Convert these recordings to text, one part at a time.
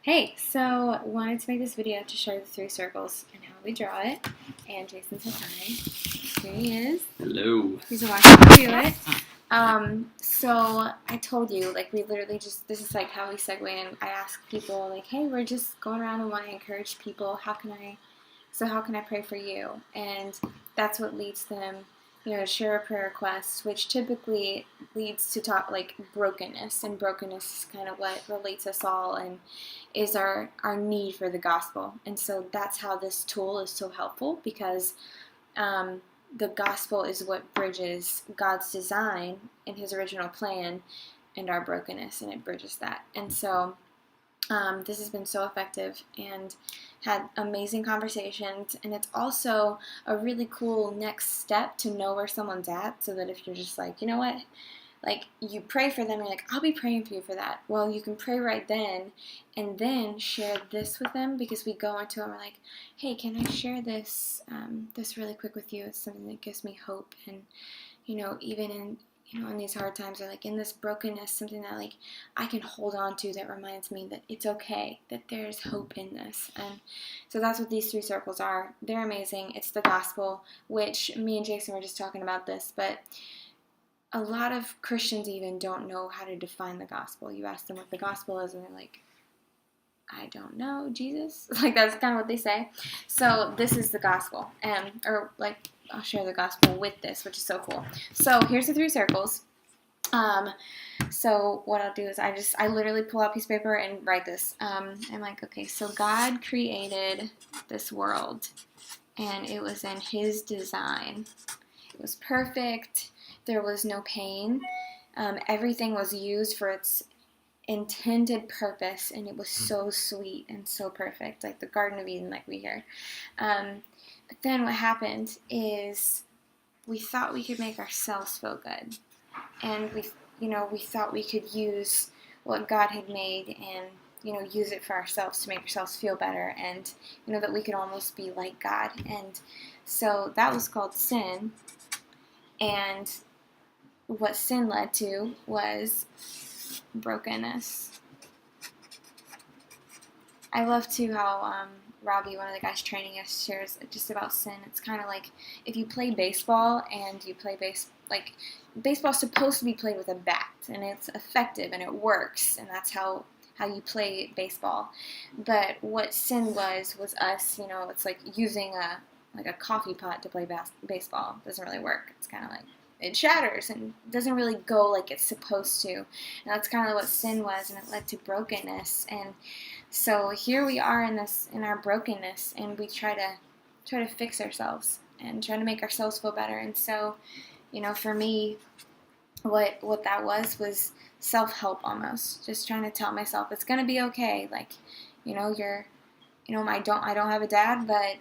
Hey, so wanted to make this video to show the three circles and how we draw it. And Jason says hi. Here he is. Hello. He's watching me do it. So I told you, like, we literally just, this is like how we segue in. I ask people, like, hey, we're just going around and want to encourage people. How can I pray for you? And that's what leads them, to share a prayer request, which typically leads to talk like brokenness, and brokenness is kind of what relates us all and is our need for the gospel. And so that's how this tool is so helpful, because the gospel is what bridges God's design in his original plan and our brokenness, and it bridges that. And so this has been so effective and had amazing conversations, and it's also a really cool next step to know where someone's at, so that if you're just like, you know what, like, you pray for them, you're like, I'll be praying for you for that. Well, you can pray right then and then share this with them, because we go into it and we're like, hey, can I share this really quick with you? It's something that gives me hope. And even in these hard times, or like in this brokenness, something that like I can hold on to, that reminds me that it's okay, that there's hope in this. And so that's what these three circles are. They're amazing. It's the gospel, which me and Jason were just talking about this, but a lot of Christians even don't know how to define the gospel. You ask them what the gospel is, and they're like, I don't know, Jesus. Like, that's kind of what they say. So this is the gospel, or like, I'll share the gospel with this, which is so cool. So here's the three circles. So what I'll do is I literally pull out a piece of paper and write this. I'm like, okay, so God created this world, and it was in his design. It was perfect. There was no pain. Everything was used for its intended purpose, and it was so sweet and so perfect, like the Garden of Eden, like we hear. But then what happened is we thought we could make ourselves feel good, and we thought we could use what God had made and use it for ourselves to make ourselves feel better, and that we could almost be like God. And so that was called sin. And what sin led to was brokenness. I love too how Robbie, one of the guys training us, shares just about sin. It's kind of like if you play baseball and you play like baseball's supposed to be played with a bat, and it's effective and it works, and that's how you play baseball. But what sin was us, it's like using a coffee pot to play baseball. It doesn't really work. It's kind of like it shatters and doesn't really go like it's supposed to. And that's kind of what sin was, and it led to brokenness. And so here we are in our brokenness, and we try to fix ourselves and try to make ourselves feel better. And so, for me, what that was self-help almost. Just trying to tell myself it's gonna be okay. Like, I don't have a dad, but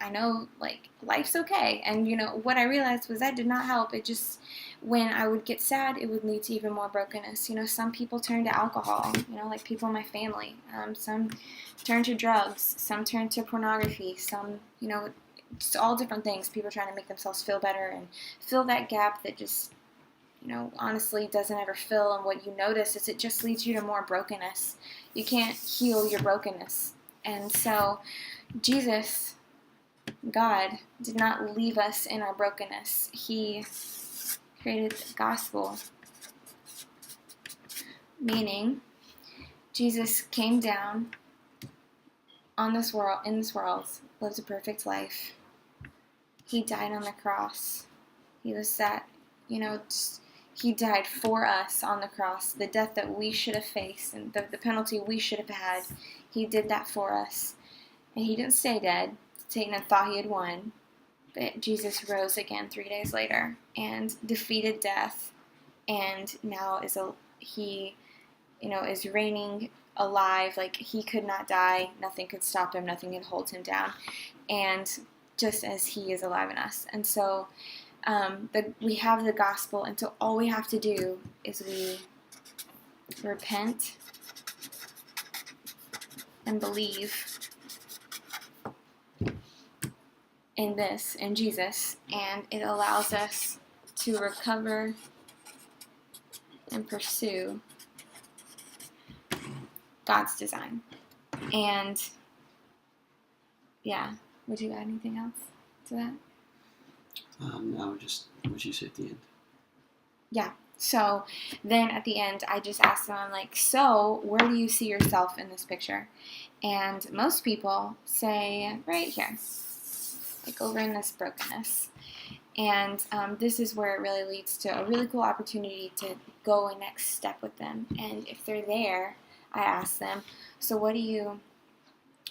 I know, like, life's okay. And what I realized was that did not help. It just, when I would get sad, it would lead to even more brokenness. Some people turn to alcohol, like people in my family. Some turn to drugs, some turn to pornography, some, just all different things. People trying to make themselves feel better and fill that gap that just, honestly doesn't ever fill. And what you notice is it just leads you to more brokenness. You can't heal your brokenness. And so Jesus, God, did not leave us in our brokenness. He created the gospel, meaning Jesus came down in this world, lived a perfect life. He died on the cross. He was that, he died for us on the cross, the death that we should have faced and the penalty we should have had. He did that for us. And he didn't stay dead. Satan had thought he had won. But Jesus rose again 3 days later and defeated death. And now he is reigning alive. Like, he could not die. Nothing could stop him. Nothing could hold him down. And just as he is alive in us. And so we have the gospel, and so all we have to do is we repent and believe in Jesus, and it allows us to recover and pursue God's design. And yeah, would you add anything else to that? No, just what you said at the end. Yeah. So then at the end, I just asked them, I'm like, so where do you see yourself in this picture? And most people say right here, like over in this brokenness. And this is where it really leads to a really cool opportunity to go a next step with them. And if they're there, I ask them, so what do you,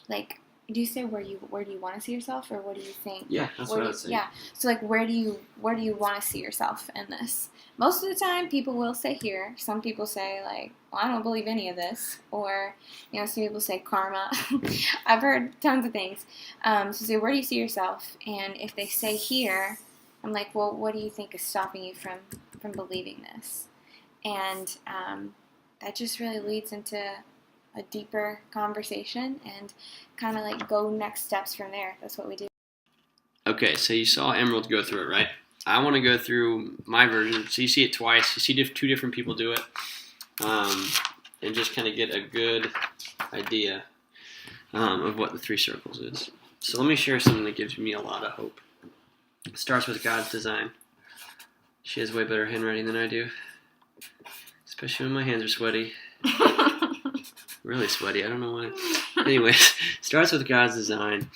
like, do you say where do you want to see yourself, or what do you think? Yeah, that's what I would say. Yeah, so like where do you want to see yourself in this? Most of the time, people will say here. Some people say like, well, I don't believe any of this, or some people say karma. I've heard tons of things. So say, where do you see yourself? And if they say here, I'm like, well, what do you think is stopping you from believing this? And that just really leads into a deeper conversation and kind of like go next steps from there. That's what we do. Okay, so you saw Emerald go through it, right? I want to go through my version. So you see it twice. You see two different people do it, and just kind of get a good idea of what the 3 circles is. So let me share something that gives me a lot of hope. It starts with God's design. She has way better handwriting than I do, especially when my hands are sweaty. Really sweaty. I don't know why. Anyways, starts with God's design.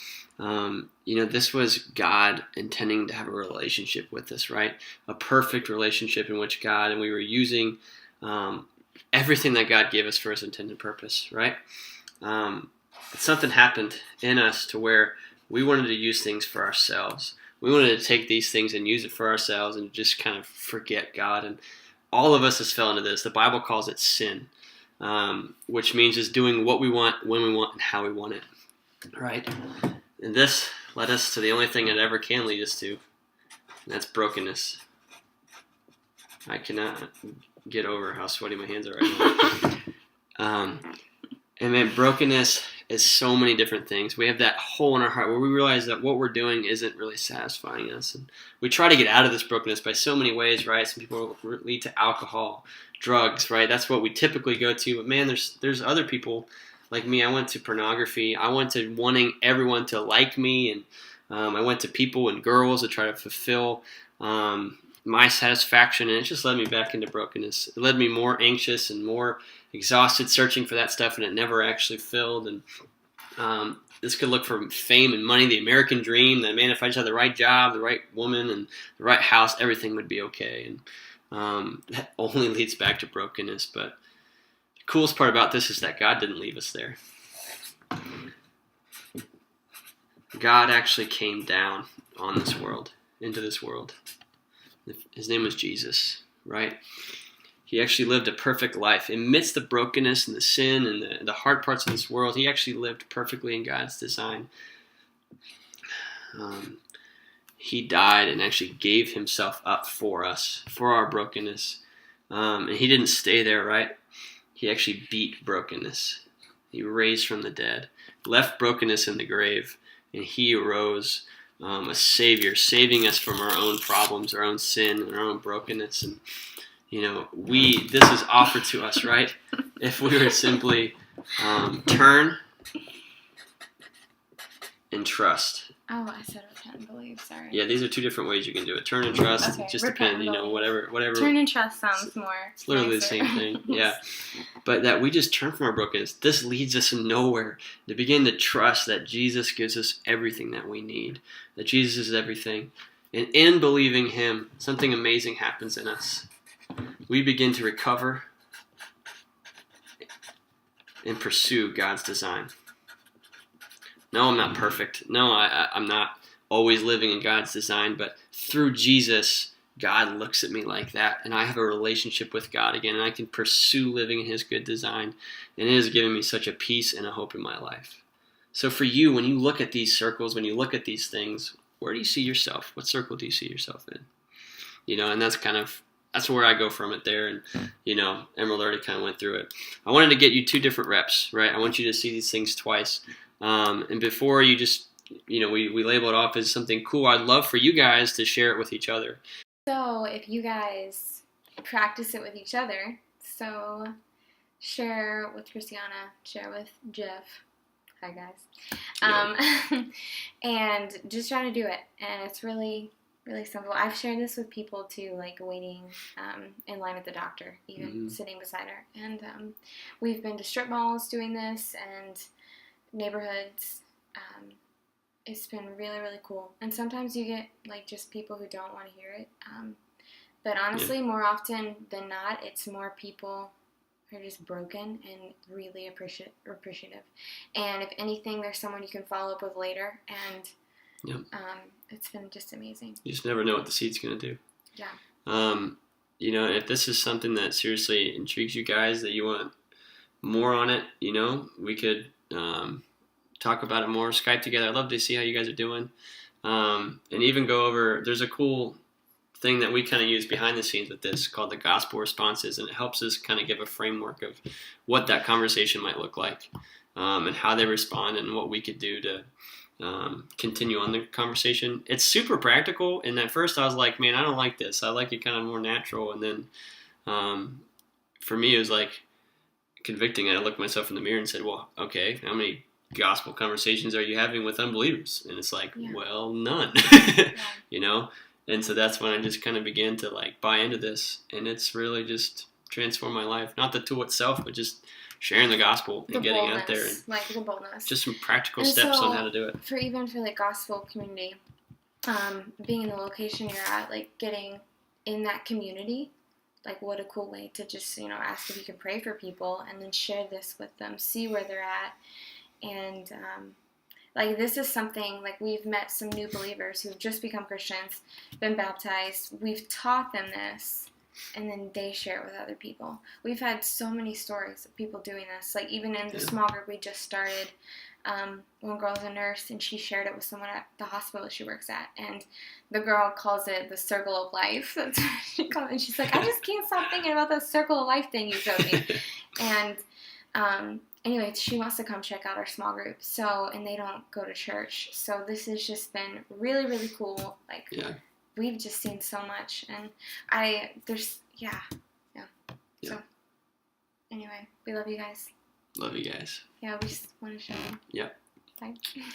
This was God intending to have a relationship with us, right? A perfect relationship in which and we were using everything that God gave us for His intended purpose, right? Something happened in us to where we wanted to use things for ourselves. We wanted to take these things and use it for ourselves and just kind of forget God. And all of us has fell into this. The Bible calls it sin. Which means is doing what we want, when we want, and how we want it, right? And this led us to the only thing it ever can lead us to, and that's brokenness. I cannot get over how sweaty my hands are right now. And man, brokenness is so many different things. We have that hole in our heart where we realize that what we're doing isn't really satisfying us, and we try to get out of this brokenness by so many ways, right? Some people lead to alcohol, drugs, right? That's what we typically go to. But man, there's other people like me. I went to pornography. I went to wanting everyone to like me, and I went to people and girls to try to fulfill my satisfaction, and it just led me back into brokenness. It led me more anxious and more exhausted searching for that stuff, and it never actually filled. And this could look for fame and money, the American dream, that man, if I just had the right job, the right woman, and the right house, everything would be okay. And that only leads back to brokenness. But the coolest part about this is that God didn't leave us there. God actually came down on this world, into this world. His name was Jesus, right? He actually lived a perfect life. Amidst the brokenness and the sin and the hard parts of this world, he actually lived perfectly in God's design. He died and actually gave himself up for us, for our brokenness. And he didn't stay there, right? He actually beat brokenness. He raised from the dead, left brokenness in the grave, and he arose a Savior, saving us from our own problems, our own sin, and our own brokenness. And this is offered to us, right? If we were simply turn and trust. Oh, I said repent and believe. Sorry. Yeah, these are 2 different ways you can do it. Turn and trust. Okay. It just depends, whatever. Turn and trust sounds more. It's literally nicer. The same thing. Yeah, but that we just turn from our brokenness. This leads us nowhere. To begin to trust that Jesus gives us everything that we need. That Jesus is everything, and in believing Him, something amazing happens in us. We begin to recover and pursue God's design. No, I'm not perfect. No, I'm not always living in God's design, but through Jesus, God looks at me like that, and I have a relationship with God again, and I can pursue living in His good design, and it has given me such a peace and a hope in my life. So for you, when you look at these circles, when you look at these things, where do you see yourself? What circle do you see yourself in? And that's where I go from it there. And, Emerald already kind of went through it. I wanted to get you 2 different reps, right? I want you to see these things twice. And before you just, we label it off as something cool, I'd love for you guys to share it with each other. So if you guys practice it with each other, so share with Christiana, share with Jeff. Hi guys. And just try to do it. And it's really, really simple. I've shared this with people too, like waiting in line at the doctor, even sitting beside her. And we've been to strip malls doing this and neighborhoods. It's been really, really cool. And sometimes you get like just people who don't want to hear it. But honestly, more often than not, it's more people who are just broken and really appreciative. And if anything, there's someone you can follow up with later. And it's been just amazing. You just never know what the seed's going to do. Yeah. If this is something that seriously intrigues you guys, that you want more on it, we could talk about it more, Skype together. I'd love to see how you guys are doing. And even go over, there's a cool thing that we kind of use behind the scenes with this called the gospel responses, and it helps us kind of give a framework of what that conversation might look like, and how they respond and what we could do to continue on the conversation. It's super practical, and at first I was like, man, I don't like this. I like it kind of more natural. And then for me, it was like convicting. I looked myself in the mirror and said, well, okay, how many gospel conversations are you having with unbelievers? And it's like, well, none. And so that's when I just kind of began to like buy into this, and it's really just transformed my life. Not the tool itself, but just sharing the gospel and getting out there, and like the boldness, just some practical steps on how to do it. For like gospel community, being in the location you're at, like getting in that community, like what a cool way to just ask if you can pray for people and then share this with them, see where they're at. And like this is something, like we've met some new believers who've just become Christians, been baptized. We've taught them this, and then they share it with other people. We've had so many stories of people doing this. Like even in the small group we just started, one girl's a nurse, and she shared it with someone at the hospital she works at. And the girl calls it the circle of life. That's what she calls it. And she's like, I just can't stop thinking about that circle of life thing you showed me. And anyway, she wants to come check out our small group. So, and they don't go to church. So this has just been really, really cool. Like, we've just seen so much. And So, anyway, we love you guys. Love you guys. Yeah, we just want to show them. Yep. Bye.